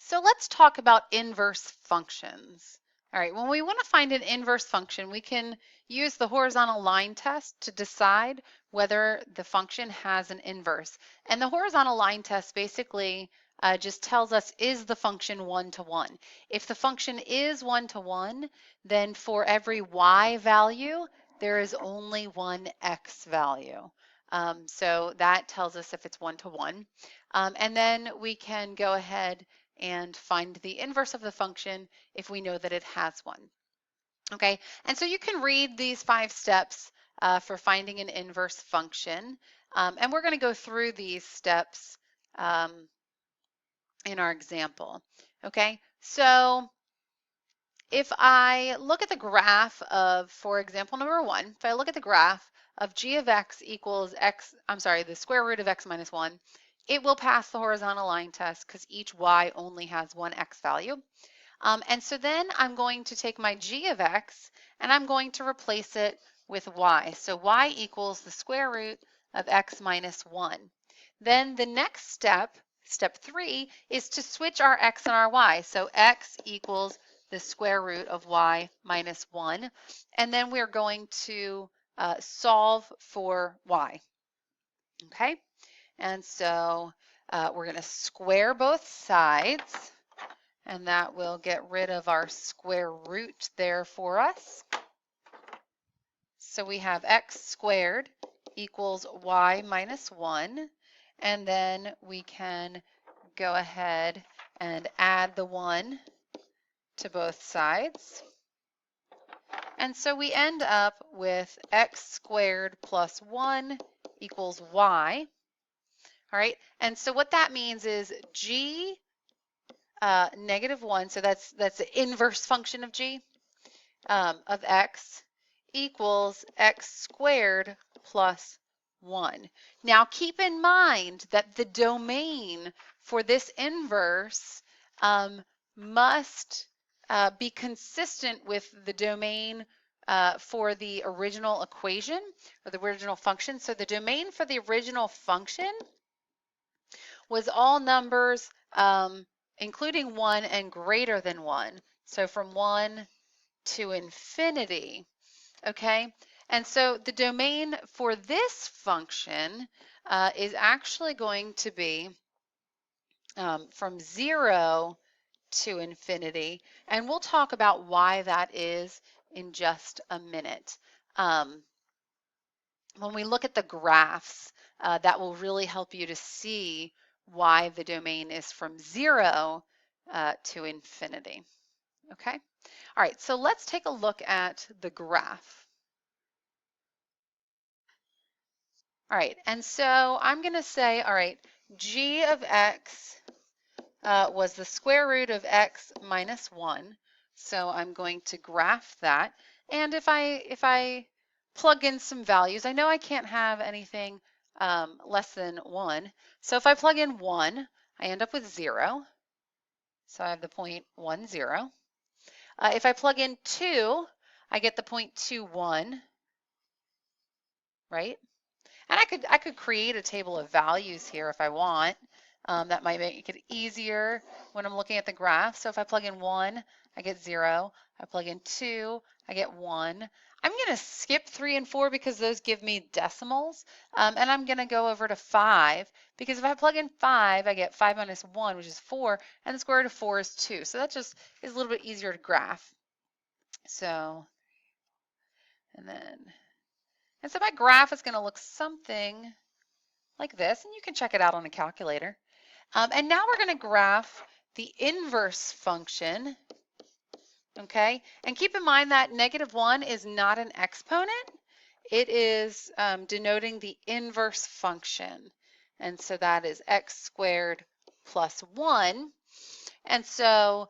So let's talk about inverse functions. All right, when we want to find an inverse function, we can use the horizontal line test to decide whether the function has an inverse. And the horizontal line test basically just tells us, is the function one-to-one? If the function is one-to-one, then for every y value, there is only one x value. So that tells us if it's one-to-one. And then we can go ahead and find the inverse of the function if we know that it has one. Okay, and so you can read these 5 steps for finding an inverse function. And we're going to go through these steps in our example. Okay, so if I look at the graph of, for example, number 1, if I look at the graph of g of x equals x, I'm sorry, the square root of x minus 1, it will pass the horizontal line test because each y only has one x value. And so then I'm going to take my g of x and I'm going to replace it with y. So y equals the square root of x minus 1. Then the next step, step 3, is to switch our x and our y. So x equals the square root of y minus 1. And then we're going to solve for y. Okay? And so we're going to square both sides. And that will get rid of our square root there for us. So we have x squared equals y minus 1. And then we can go ahead and add the 1 to both sides. And so we end up with x squared plus 1 equals y. All right, and so what that means is g negative 1, so that's the inverse function of g, of x equals x squared plus 1. Now keep in mind that the domain for this inverse must be consistent with the domain for the original equation or the original function. So the domain for the original function was all numbers including 1 and greater than 1. So from 1 to infinity, okay? And so the domain for this function is actually going to be from 0 to infinity. And we'll talk about why that is in just a minute. When we look at the graphs, that will really help you to see why the domain is from 0 to infinity. Okay? All right, so let's take a look at the graph. All right, and so I'm going to say, all right, g of x was the square root of x minus 1. So I'm going to graph that. And if I plug in some values, I know I can't have anything less than 1. So if I plug in 1, I end up with 0. So I have the point 1, 0. If I plug in 2, I get the point 2, 1, right? And I could create a table of values here if I want. That might make it easier when I'm looking at the graph. So if I plug in 1, I get 0. I plug in 2, I get 1. I'm going to skip 3 and 4 because those give me decimals. And I'm going to go over to 5 because if I plug in 5, I get 5 minus 1, which is 4, and the square root of 4 is 2. So that just is a little bit easier to graph. So, and so my graph is going to look something like this, and you can check it out on a calculator. And now we're going to graph the inverse function, okay? And keep in mind that negative 1 is not an exponent. It is denoting the inverse function. And so that is x squared plus 1. And so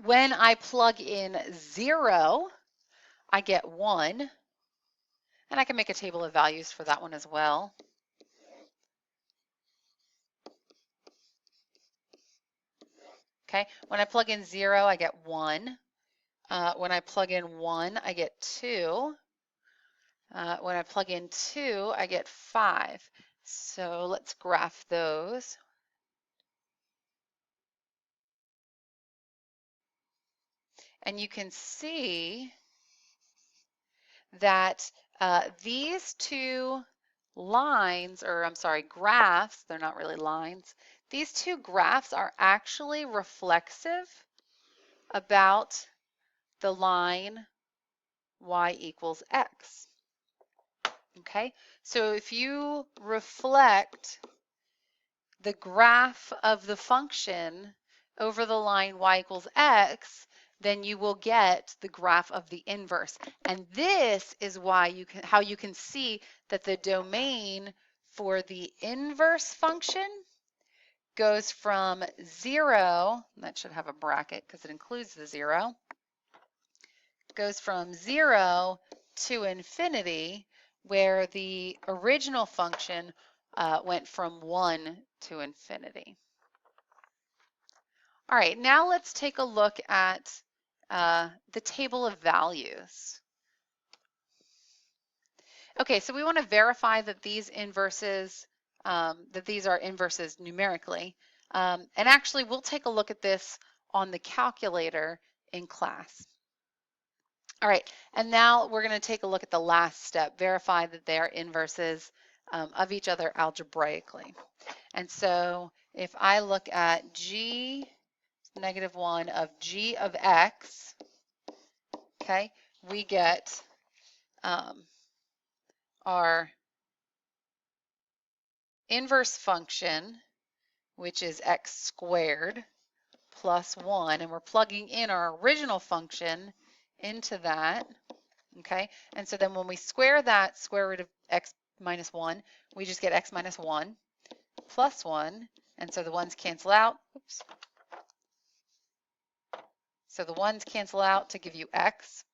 when I plug in 0, I get 1. And I can make a table of values for that one as well. Okay, when I plug in 0, I get 1. When I plug in 1, I get 2. When I plug in 2, I get 5. So let's graph those. and you can see that these two lines, or I'm sorry, graphs, they're not really lines, these two graphs are actually reflexive about the line y equals x. Okay, so if you reflect the graph of the function over the line y equals x, then you will get the graph of the inverse. And this is why how you can see that the domain for the inverse function goes from 0, that should have a bracket because it includes the 0, goes from 0 to infinity, where the original function went from 1 to infinity. All right, now let's take a look at the table of values. Okay, so we want to verify that these inverses, that these are inverses numerically. And actually, we'll take a look at this on the calculator in class. All right, and now we're going to take a look at the last step, verify that they are inverses of each other algebraically. And so if I look at g -1 of g of x, okay, we get our inverse function, which is x squared plus 1, and we're plugging in our original function into that, okay? And so then when we square that square root of x minus 1, we just get x minus 1 plus 1, and so the ones cancel out. Oops. So the ones cancel out to give you x.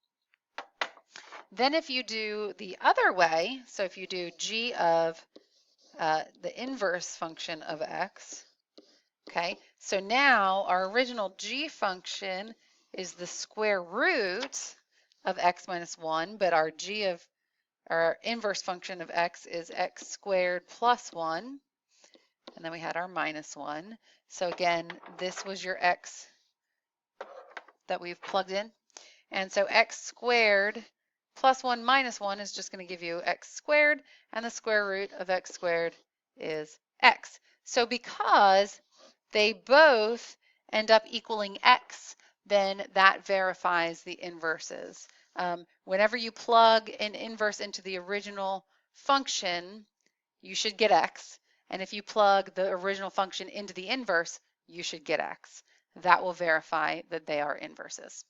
Then if you do the other way, so if you do g of the inverse function of x, okay, so now our original g function is the square root of x minus 1, but our inverse function of x is x squared plus 1, and then we had our minus 1. So again, this was your x that we've plugged in. And so x squared plus 1 minus 1 is just going to give you x squared, and the square root of x squared is x. So because they both end up equaling x, then that verifies the inverses. Whenever you plug an inverse into the original function, you should get x. And if you plug the original function into the inverse, you should get x. That will verify that they are inverses.